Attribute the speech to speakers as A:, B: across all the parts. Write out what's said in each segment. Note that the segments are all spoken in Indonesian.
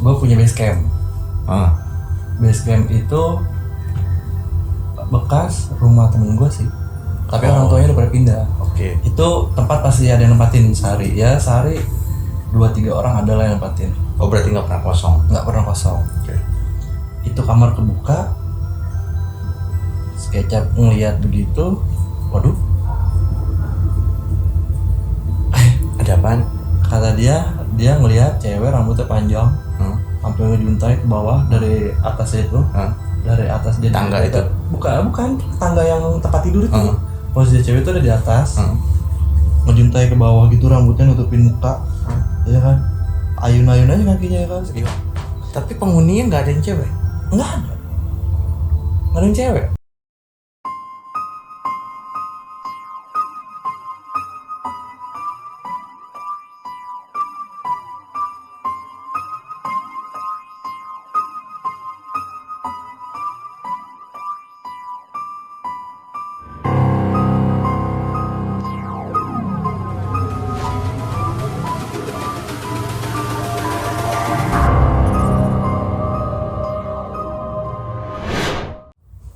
A: gue punya base camp.
B: Ah,
A: Base camp itu bekas rumah temen gue sih, tapi orang tuanya udah pada pindah.
B: oke.
A: Itu tempat pasti ada yang nempatin sehari 2-3 orang ada lah yang nempatin,
B: Oh, berarti nggak pernah kosong.
A: nggak pernah kosong.
B: Oke.
A: Itu kamar kebuka, Sketchup ngeliat begitu, waduh,
B: Ada apaan?
A: kata dia ngeliat cewek rambutnya panjang sampai ngejuntai ke bawah dari atas itu. Dari atas dia
B: Tangga itu?
A: bukan tangga yang tempat tidur itu.
B: Hmm.
A: Posisi cewek itu ada di atas, ngejuntai ke bawah gitu, rambutnya nutupin muka, ya kan, ayun-ayun aja kakinya ya kan.
B: Iya. Tapi penghuninya nggak ada yang cewek.
A: Nggak ada yang cewek.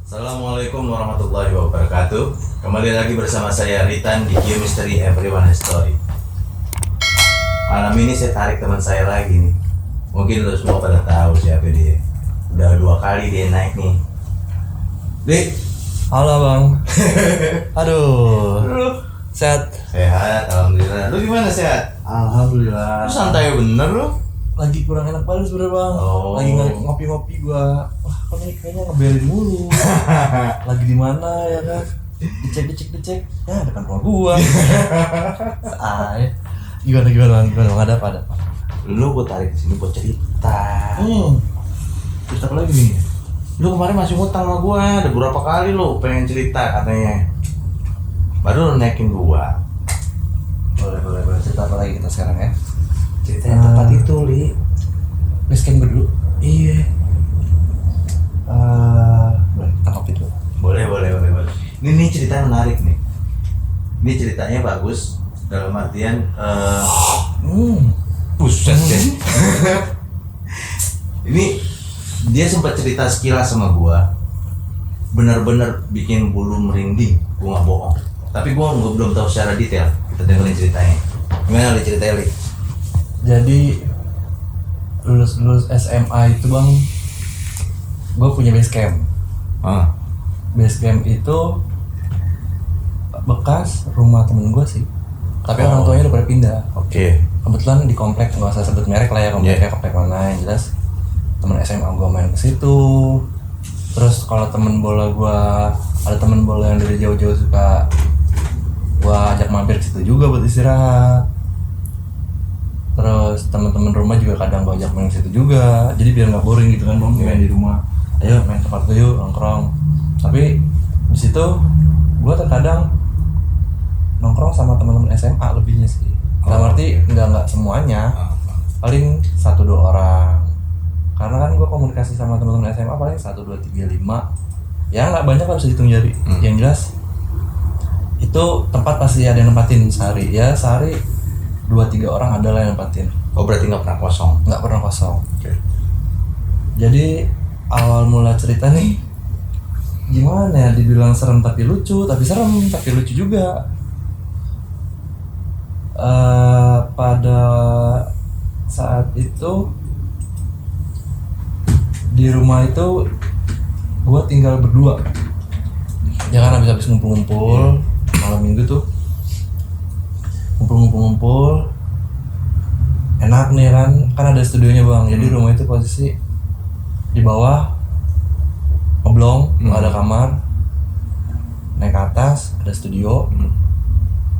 B: Assalamualaikum warahmatullahi wabarakatuh. Kembali lagi bersama saya Ritan di Q Mystery Everyone Has Story. Malam ini saya tarik teman saya lagi nih. Mungkin lo semua pada tahu siapa dia. Udah 2 kali dia naik nih. Dik.
A: Halo bang. Aduh. Sehat.
B: Sehat, alhamdulillah. Lu gimana sehat?
A: Alhamdulillah.
B: Lu santai bener lu.
A: Lagi kurang enak badan sebenernya bang.
B: Oh.
A: Lagi ngopi-ngopi gua. Wah, kok ini kayaknya ngebelin mulu. Lagi di mana ya kan? Dicek. Ya depan rumah gua. Ay. Gimana bang? Ada apa?
B: Lu gua tarik ke sini buat cerita.
A: Cerita apa lagi nih?
B: Lu kemarin masih ngutang sama gua, ada berapa kali lu pengen cerita katanya. Baru lu naikin gua.
A: Boleh. Cerita apa lagi kita sekarang ya?
B: Cerita yang tepat itu, Li.
A: Basecamp gue dulu.
B: Iya.
A: Boleh, kita ngopi dulu.
B: Boleh. Ini cerita menarik nih. Ini ceritanya bagus dalam artian buset deh. Ini dia sempat cerita sekilas sama gua. Benar-benar bikin bulu merinding. Gua nggak bohong. Tapi gua belum tahu secara detail. Kita dengerin ceritanya. Gimana Li ceritanya, Li?
A: Jadi lulus SMA itu bang, gue punya base camp. Base camp itu bekas rumah temen gue sih, tapi orang tuanya udah pada pindah.
B: Oke.
A: Kebetulan di komplek, nggak usah sebut merek lah ya, kompleknya komplek mana yang jelas temen SMA gue main ke situ. Terus kalau temen bola gue, ada temen bola yang dari jauh-jauh suka gue ajak mampir ke situ juga buat istirahat. Terus teman-teman rumah juga kadang gue ajak main ke situ juga, jadi biar nggak boring gitu kan bang, main di rumah. Ayo main tempat gue yuk, nongkrong. Tapi di situ gue terkadang nongkrong sama teman-teman SMA lebihnya sih. Dalam arti nggak semuanya, paling 1-2 orang. Karena kan gue komunikasi sama teman-teman SMA paling 1, 2, 3, 5. Ya nggak banyak lah, bisa dihitung jari. Yang jelas itu tempat pasti ada yang nempatin sehari 2-3 orang ada lah yang nempatin.
B: Oh, berarti nggak pernah kosong?
A: Nggak pernah kosong.
B: Oke.
A: Jadi awal mula cerita nih gimana ya, dibilang serem tapi lucu, tapi serem tapi lucu juga. Pada saat itu di rumah itu gue tinggal berdua. Ya kan habis ngumpul-ngumpul malam minggu tuh, ngumpul enak nih kan ada studionya bang. Jadi rumah itu posisi di bawah ngeblong, ada kamar, naik ke atas ada studio,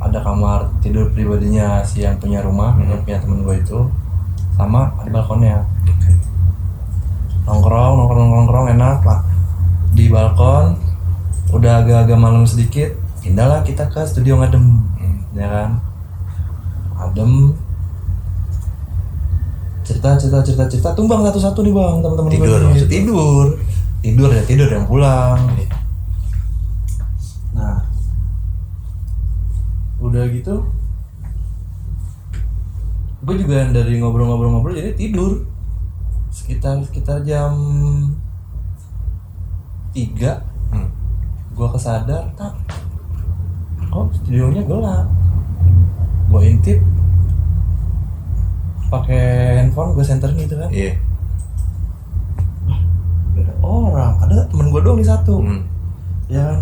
A: ada kamar tidur pribadinya si yang punya rumah, yang punya temen gue itu, sama ada balkonnya. Nongkrong enak lah di balkon. Udah agak-agak malam sedikit, pindahlah kita ke studio ngadem, ya kan. Adem, cerita tumbang satu-satu nih bang, teman-teman gue tidur yang pulang. Nah udah gitu gue juga dari ngobrol jadi tidur. sekitar jam 3 gua kesadar, kok studionya gelap. Gua intip pakai handphone, gua senterin gitu kan.
B: Iya.
A: Gak ada orang, ada temen gua doang di satu. Ya kan,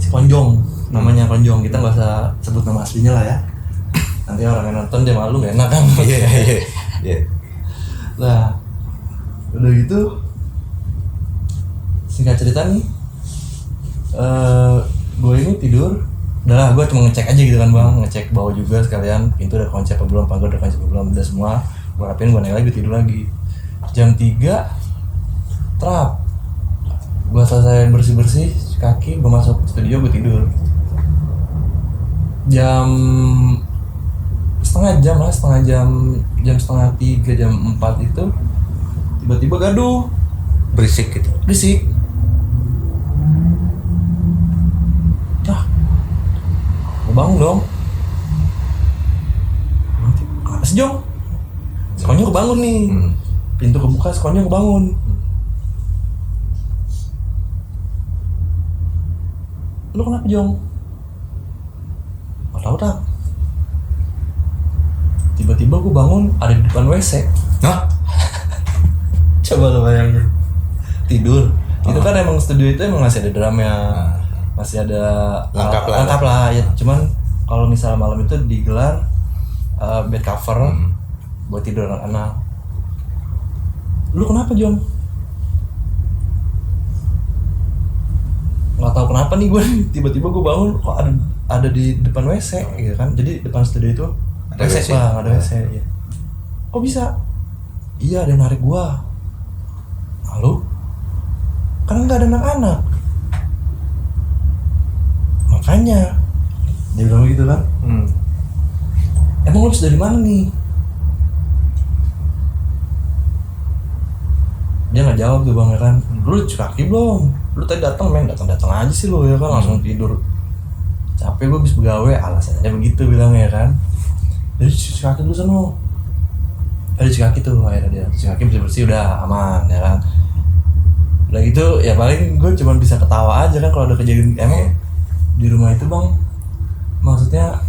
A: si Konjong, namanya Konjong. Kita nggak usah sebut nama aslinya lah ya, nanti orang yang nonton dia malu, gak enak kan.
B: Iya.
A: Nah udah gitu, singkat cerita nih, gue ini tidur. Udah lah, gue cuma ngecek aja gitu kan bang, ngecek bawah juga sekalian, pintu udah kunci apa belum, pagar udah kunci apa belum, udah semua gue rapin, gue naik lagi, tidur lagi. Jam 3 trap, gue selesai bersih kaki, gue masuk studio, gue tidur. Jam setengah jam, jam setengah 3, jam 4 itu tiba-tiba gaduh,
B: Berisik gitu.
A: berisik. Gue bangun dong. Kenapa sih Jong? Sekolahnya kebangun nih. Pintu kebuka, sekolahnya kebangun. Lu kenapa Jong? Gak tau tak. Tiba-tiba gue bangun, ada di depan WC.
B: Hah?
A: Coba lo bayangin, tidur. Itu kan emang studio itu emang masih ada drumnya, masih ada lengkap lah ya. Cuman kalau misalnya malam itu digelar bed cover buat tidur anak-anak. Lu kenapa Jom? Nggak tahu kenapa nih gue tiba-tiba gue bangun kok ada di depan WC gitu kan. Jadi depan studio itu
B: ada WC.
A: bang, ada WC ya. Kok bisa? Iya, ada yang narik gua. Lalu kan nggak ada anak-anak, makanya dia bilang gitu kan. Emang lu dari mana nih? Dia nggak jawab tuh bang ya kan. Lu cuci kaki belum? Lu tadi datang aja sih lu ya kan, langsung tidur. Capek gue habis begawe, alasannya begitu bilangnya ya kan. Jadi cuci kaki dulu sana. Ada cuci kaki tuh, akhirnya dia cuci kaki bersih udah aman ya kan. Udah gitu ya paling gue cuma bisa ketawa aja kan kalau ada kejadian. Emang di rumah itu bang, maksudnya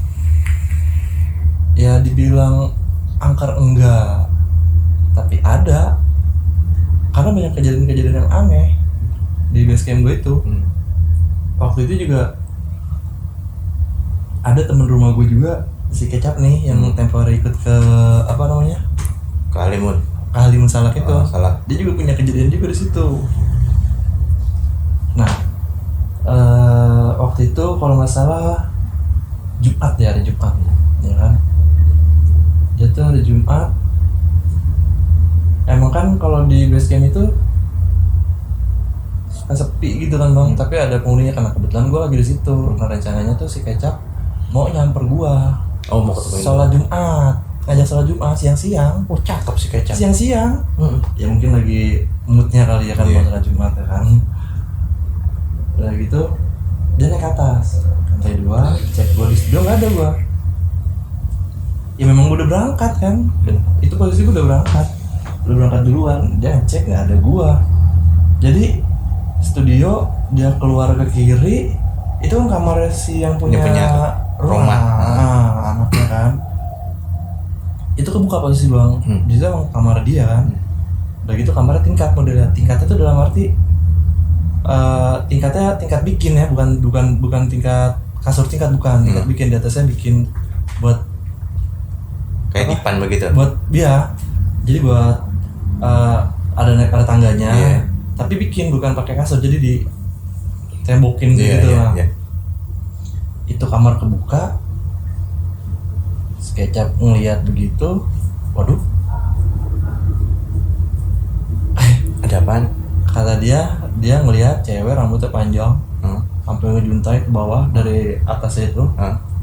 A: ya dibilang angker enggak, tapi ada, karena banyak kejadian-kejadian yang aneh di base camp gue itu. Waktu itu juga ada temen rumah gue juga, si Kecap nih, yang temporary ikut ke apa namanya,
B: ke
A: Halimun Salak itu.
B: Salak.
A: Dia juga punya kejadian juga di situ. Nah waktu itu kalau nggak salah Jumat ya, hari Jumat ya kan. Dia tuh hari Jumat. Emang kan kalau di base camp itu suka sepi gitu kan bang, tapi ada penghuninya karena kebetulan gue lagi di situ. Nah rencananya tuh si Kecap mau nyamper gua.
B: Oh, mau ketemu
A: sholat Jumat, ngajak sholat Jumat siang-siang.
B: Oh, cakep sih Kecap.
A: Siang-siang. Ya mungkin lagi moodnya kali ya kan, mau sholat Jumat ya kan. Udah gitu dia naik ke atas lantai 2, cek gua di studio, nggak ada gua. Ya memang gua udah berangkat kan, itu posisi gua udah berangkat duluan. Dia ngecek nggak ada gua. Jadi studio dia keluar ke kiri, itu kan kamar si yang punya rumah. Anaknya kan. Itu kebuka posisi bang. Di situ emang kamar dia kan. Udah gitu kamarnya tingkat modelnya. Tingkatnya itu dalam arti tingkatnya tingkat bikin ya, bukan tingkat kasur, tingkat bukan. Tingkat bikin, di atasnya bikin buat
B: kayak dipan begitu.
A: Buat dia. Jadi buat ada tangganya. Tapi bikin bukan pakai kasur, jadi di tembokin gitu lah. Itu kamar kebuka. Kecap ngelihat begitu, waduh,
B: Ada apaan?
A: Kata dia ngelihat cewek rambutnya panjang, sampai ngejuntai ke bawah dari atas itu,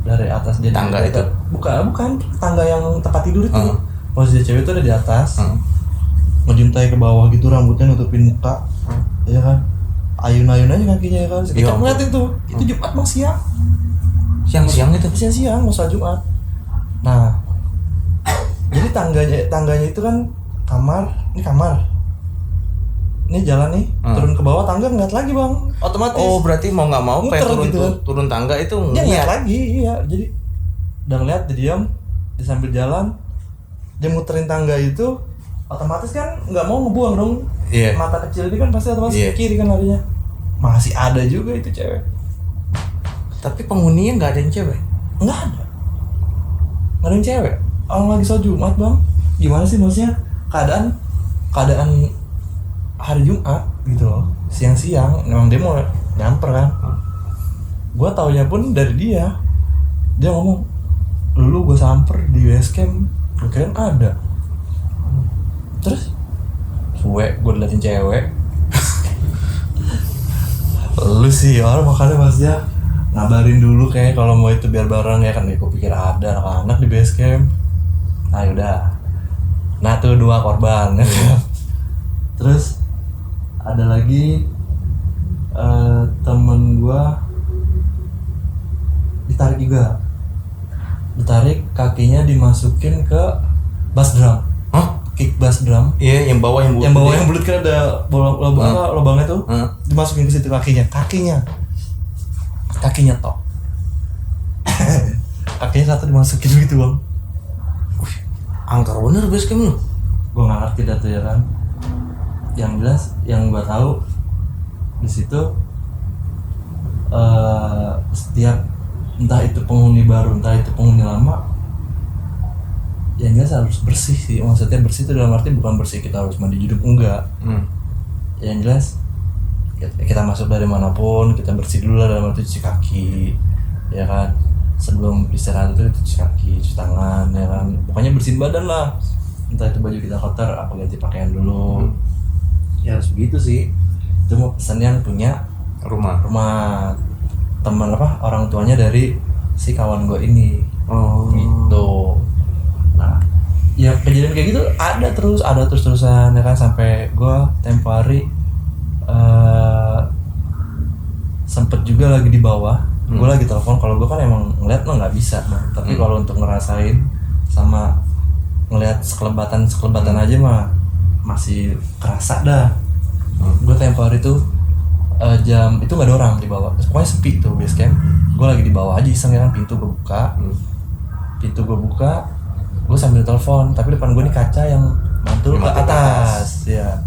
A: dari atas dia
B: tangga itu.
A: Bukan tangga yang tempat tidur itu. Posisi cewek itu ada di atas, ngejuntai ke bawah gitu, rambutnya nutupin muka, ya kan, ayun-ayun aja kakinya ya kan. Kita ngeliatin tuh, itu Jumat bang, siang itu, siang mau sholat Jumat. Nah, jadi tangganya itu kan kamar ini jalan nih, turun ke bawah tangga ngeliat lagi bang, otomatis.
B: Oh berarti mau nggak mau
A: Muter
B: kayak
A: gitu kan.
B: turun tangga itu
A: Dia ngeliat
B: ngeliat.
A: lagi, iya. Jadi udah ngeliat, dia diam, dia sambil jalan, dia muterin tangga itu, otomatis kan nggak mau ngebuang dong.
B: Iya.
A: Mata kecil ini kan pasti otomatis
B: Iya.
A: ke kiri kan larinya. Masih ada juga itu cewek.
B: Tapi penghuninya nggak ada yang cewek.
A: Nggak ada yang cewek. Orang lagi sholat Jumat bang, gimana sih maksudnya keadaan hari Jumat gitu loh, siang-siang memang dia mau nyamper kan. Gue taunya pun dari dia ngomong, lu gue samper di base camp, gue kirain ada. Terus gue liatin cewek. Lu sih orang makanya maksudnya ngabarin dulu kayak kalau mau itu biar bareng ya kan. Gue pikir ada anak-anak di base camp. Nah yaudah, nah tuh 2 korban. Terus ada lagi temen gua ditarik kakinya dimasukin ke bass drum.
B: Hah?
A: Kick bass drum.
B: Iya yang bawah yang
A: Bulut kan ada lubangnya tuh. Dimasukin ke situ kakinya tok. Kakinya satu dimasukin gitu bang.
B: Angker bener base camp lu.
A: Gua nggak ngerti dah tuh ya kan. Yang jelas yang gua tahu di situ setiap entah itu penghuni baru entah itu penghuni lama, yang jelas harus bersih sih. Maksudnya bersih itu dalam arti bukan bersih kita harus mandi junub, enggak. Yang jelas kita masuk dari manapun kita bersih dulu lah, dalam arti cuci kaki ya kan, sebelum istirahat itu cuci kaki, cuci tangan ya kan, pokoknya bersihin badan lah. Entah itu baju kita kotor apa ganti pakaian dulu. Ya harus begitu sih. Itu mau pesan yang punya rumah teman orang tuanya dari si kawan gue ini. Gitu. Nah ya kejadian kayak gitu ada terus-terusan ya kan, sampai gue tempo hari sempet juga lagi di bawah. Gue lagi telepon, kalau gue kan emang ngeliat mah nggak bisa mah. Tapi kalau untuk ngerasain sama ngeliat sekelebatan aja mah masih kerasa dah. Gue tempo hari tuh jam itu nggak ada orang di bawah, pokoknya sepi tuh base camp. Gue lagi di bawah aja iseng ya kan, pintu gue buka, gue sambil telepon, tapi depan gue nih kaca yang mantul ke atas ya.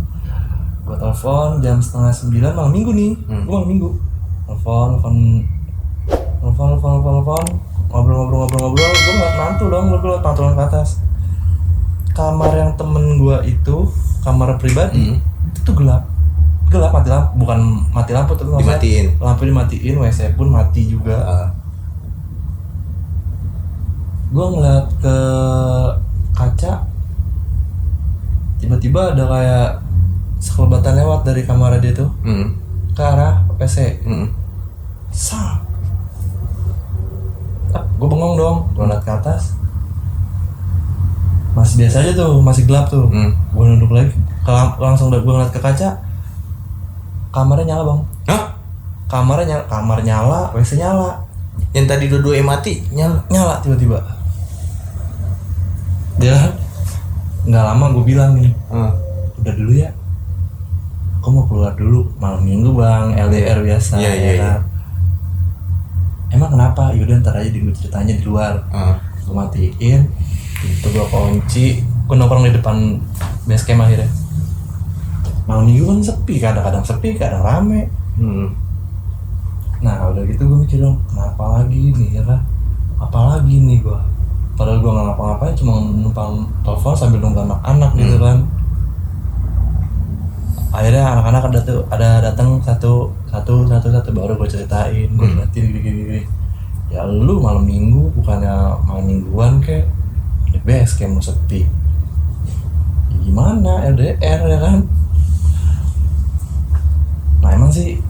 A: Gue telepon jam 8:30 malam minggu nih. Gue malam minggu telepon ngobrol, gue ngeliat mantul dong, gue ngeliat mantulan ke atas. Kamar yang temen gue itu kamar pribadi itu tuh gelap mati lampu, bukan mati lampu tapi
B: dimatiin,
A: lampu dimatiin, WC pun mati juga. Gue ngeliat ke kaca, tiba-tiba ada kayak sekelebatan lewat dari kamar dia tuh ke arah WC. Gue bengong dong, gue ngeliat ke atas, masih biasa aja tuh, masih gelap tuh. Gue nunduk lagi, langsung gue ngeliat ke kaca, kamarnya nyala bang.
B: Hah?
A: Kamar nyala, WC nyala.
B: Yang tadi dua-duanya mati
A: Nyala tiba-tiba. Dia nggak lama gue bilang nih, udah dulu ya, aku mau keluar dulu, malam minggu bang, LDR biasa.
B: Iya.
A: Emang kenapa? Yaudah ntar aja gue ceritanya di luar. Gue matiin pintu, gue kunci, gue nongkrong di depan base camp akhirnya. Malam minggu kan sepi, kadang-kadang sepi, kadang rame. Nah udah gitu gue mikir dong, kenapa lagi nih ya kan, apalagi nih gue, padahal gue nggak ngapa-ngapain, cuma numpang telepon sambil nunggu anak-anak gitu kan. Akhirnya anak-anak ada datang satu baru gue ceritain, gue liatin gini. Ya lu malam minggu bukannya malam mingguan kayak the best kayak mau sepi, ya gimana LDR ya kan. Nah emang sih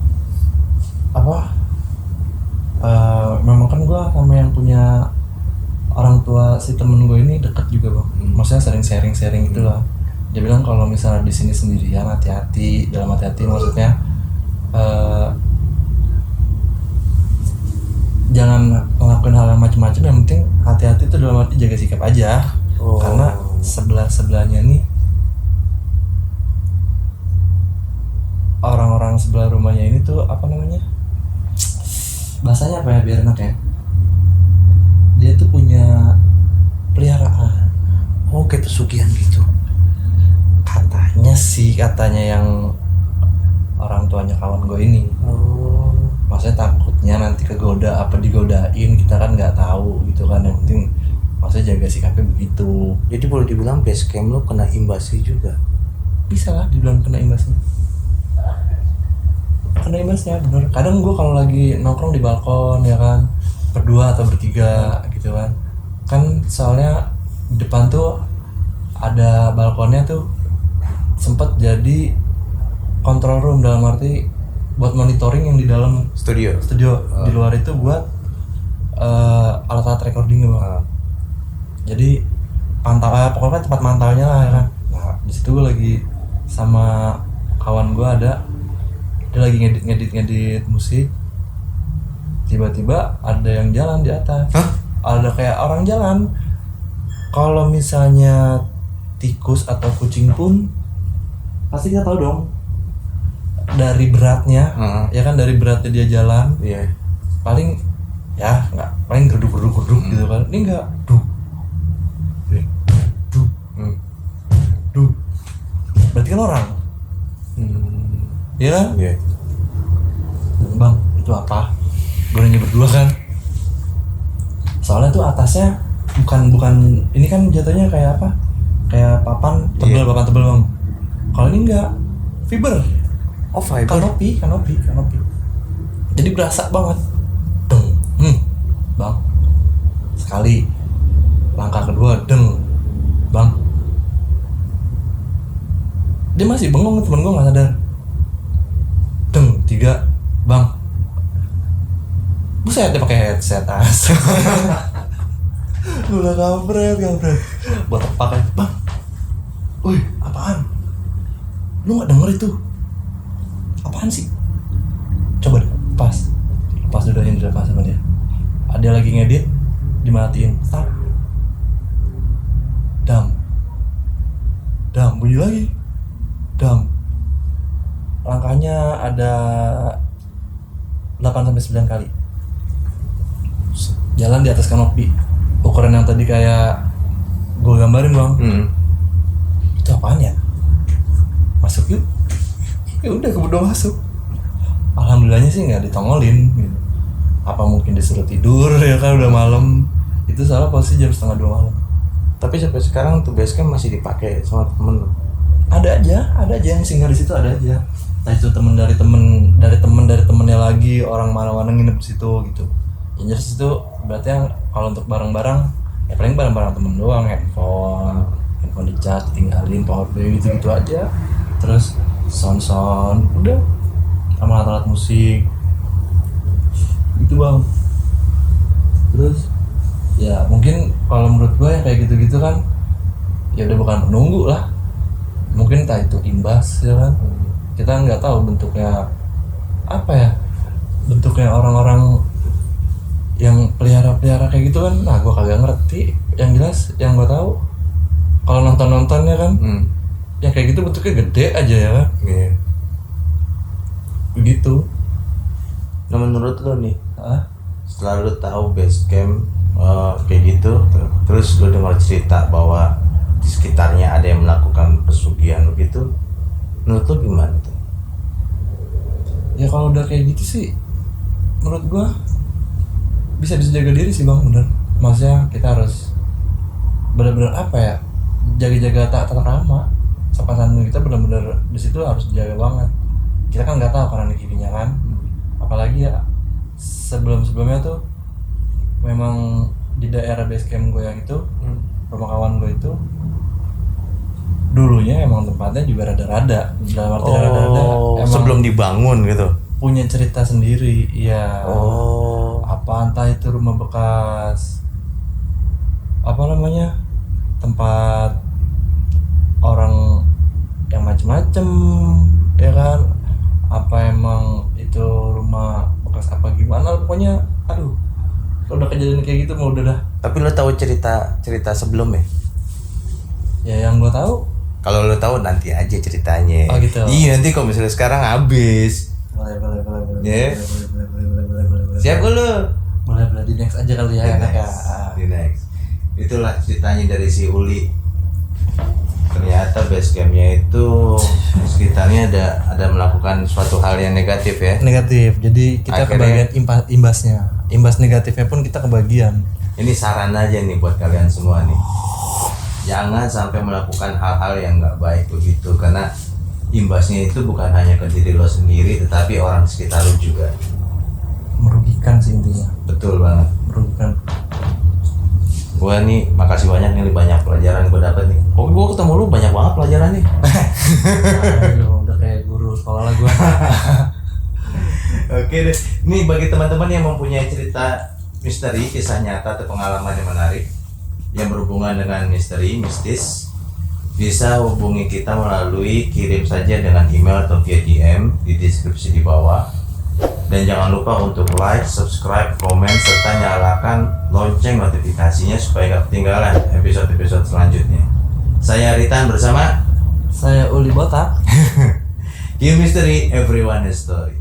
A: memang kan gue sama yang punya orang tua si temen gue ini deket juga bang. Maksudnya sering sharing gitu lah. Dia bilang kalau misalnya di sini sendirian hati-hati, dalam hati-hati maksudnya jangan ngelakuin hal yang macam-macam, yang penting hati-hati itu dalam arti jaga sikap aja. Karena sebelahnya nih ini tuh apa namanya, bahasanya apa ya biar enak ya, dia tuh punya peliharaan.
C: Oh, kayak pesugihan gitu.
A: Katanya yang orang tuanya kawan gue ini.
C: Oh.
A: Maksudnya takutnya nanti kegoda apa digodain, kita kan nggak tahu gitu kan. Yang penting maksudnya jaga sikapnya begitu.
C: Jadi boleh dibilang base camp lu kena imbasnya juga.
A: Bisa lah dibilang kena imbasnya. Kena imbasnya bener. Kadang gue kalau lagi nongkrong di balkon ya kan, berdua atau bertiga gitu kan. Kan soalnya di depan tuh ada balkonnya tuh, sempet jadi control room, dalam arti buat monitoring yang di dalam
C: Studio.
A: di luar itu buat alat-alat recording bang. Jadi pokoknya tempat mantaunya lah ya kan. Nah di situ gue lagi sama kawan gue, dia lagi ngedit musik, tiba-tiba ada yang jalan di atas.
C: Hah?
A: Ada kayak orang jalan. Kalau misalnya tikus atau kucing pun pasti kita tahu dong dari beratnya, ya kan, dari beratnya dia jalan.
C: Iya.
A: Paling ya nggak, paling geruduk gitu kan. Ini enggak duk berarti kan orang. Iya kan?
C: Iya.
A: Bang itu apa? Gue nanya berdua kan, soalnya tuh atasnya bukan ini kan jatuhnya kayak apa, kayak papan tebel. Papan tebel bang. Kalau ini enggak, fiber.
C: Oh, fiber.
A: Kanopi. Jadi berasa banget. Deng. Bang. Sekali. Langkah kedua, deng. Bang. Dia masih bengong, temen gue nggak sadar. Deng. 3. Bang. Buset, dia pakai headset as. Udah kampret. Buat tepak kan, bang. Woi, apaan? Lu nggak denger itu? Apaan sih? Coba deh, pas dudahin dilepas sama dia. Ada lagi ngedit, dimatiin, start. Dam, bunyi lagi. Dam. Langkahnya ada 8-9 kali. Jalan di atas kanopi. Ukuran yang tadi kayak gue gambarin bang. Itu apaan ya? Masuk yuk. Ya udah keburu masuk. Alhamdulillahnya sih nggak ditongolin gitu. Apa mungkin disuruh tidur ya kan, udah malam. Itu salah posisi jam 1:30 malam.
C: Tapi sampai sekarang tuh base camp masih dipakai sama temen lu.
A: Ada aja yang singgah di situ, ada aja. Nah itu temen dari temennya lagi, orang mana-mana nginep di situ gitu. Yang jelas itu berarti yang kalau untuk barang-barang ya paling barang-barang temen doang, handphone dicat, tinggalin, powerbank gitu aja. Terus sound udah, sama alat musik gitu bang. Terus ya mungkin kalau menurut gue yang kayak gitu-gitu kan ya udah bukan penunggu lah, mungkin entah itu imbas ya kan. Kita nggak tahu bentuknya apa ya, bentuknya orang-orang yang pelihara kayak gitu kan. Nah gue kagak ngerti. Yang jelas yang gue tahu kalau nontonnya kan yang kayak gitu bentuknya gede aja ya kan.
C: Iya.
A: Begitu.
C: Nah menurut lo nih,
B: Setelah lu tahu base camp kayak gitu, terus lu dengar cerita bahwa di sekitarnya ada yang melakukan pesugihan begitu, menurut lu gimana tuh?
A: Ya kalau udah kayak gitu sih menurut gua bisa jaga diri sih bang, bener. Maksudnya kita harus benar-benar apa ya, jaga-jaga tata krama, sopan santun kita benar-benar di situ harus dijaga banget. Kita kan nggak tahu kanan kirinya kan, apalagi ya sebelumnya tuh memang di daerah base camp gue yang itu, rumah kawan gue itu dulunya emang tempatnya juga rada-rada, dalam arti rada-rada emang
C: sebelum dibangun gitu.
A: punya cerita sendiri ya.
C: Oh.
A: Apa entah itu rumah bekas, apa namanya, tempat orang yang macem-macem ya kan, apa emang itu rumah bekas apa gimana, pokoknya aduh kalau udah kejadian kayak gitu mau udah dah.
C: Tapi lo tahu cerita sebelumnya?
A: Ya yang gue tahu.
C: Kalau lo tahu nanti aja ceritanya.
A: Oh gitu.
C: Iya nanti kalau misalnya sekarang habis.
A: Boleh.
B: Ya.
A: Boleh.
B: Siap gak lu?
A: Boleh di next aja kali ya
B: Di
A: enak ya.
B: next. Di next. Itulah ceritanya dari si Uli. Ternyata base campnya itu sekitarnya ada melakukan suatu hal yang negatif ya.
A: Negatif. Jadi kita
B: Akhirnya-
A: kebagian imbasnya. Imbas negatifnya pun kita kebagian.
B: Ini saran aja nih buat kalian semua nih. Jangan sampai melakukan hal-hal yang nggak baik begitu, karena imbasnya itu bukan hanya ke diri lo sendiri, tetapi orang sekitar lo juga.
A: Merugikan sih intinya.
B: Betul banget.
A: Merugikan.
B: Gua nih makasih banyak nih, banyak pelajaran gua dapat nih. Oh, gua ketemu lu banyak banget pelajaran nih.
A: Aduh, udah kayak guru sekolah lah gua.
B: Oke deh. Nih bagi teman-teman yang mempunyai cerita misteri, kisah nyata atau pengalaman yang menarik yang berhubungan dengan misteri, mistis, bisa hubungi kita melalui kirim saja dengan email atau via DM di deskripsi di bawah. Dan jangan lupa untuk like, subscribe, komen, serta nyalakan lonceng notifikasinya supaya gak ketinggalan episode-episode selanjutnya. Saya Ritan bersama
A: Saya Uli Botak.
B: Q Mystery, Everyone has Story.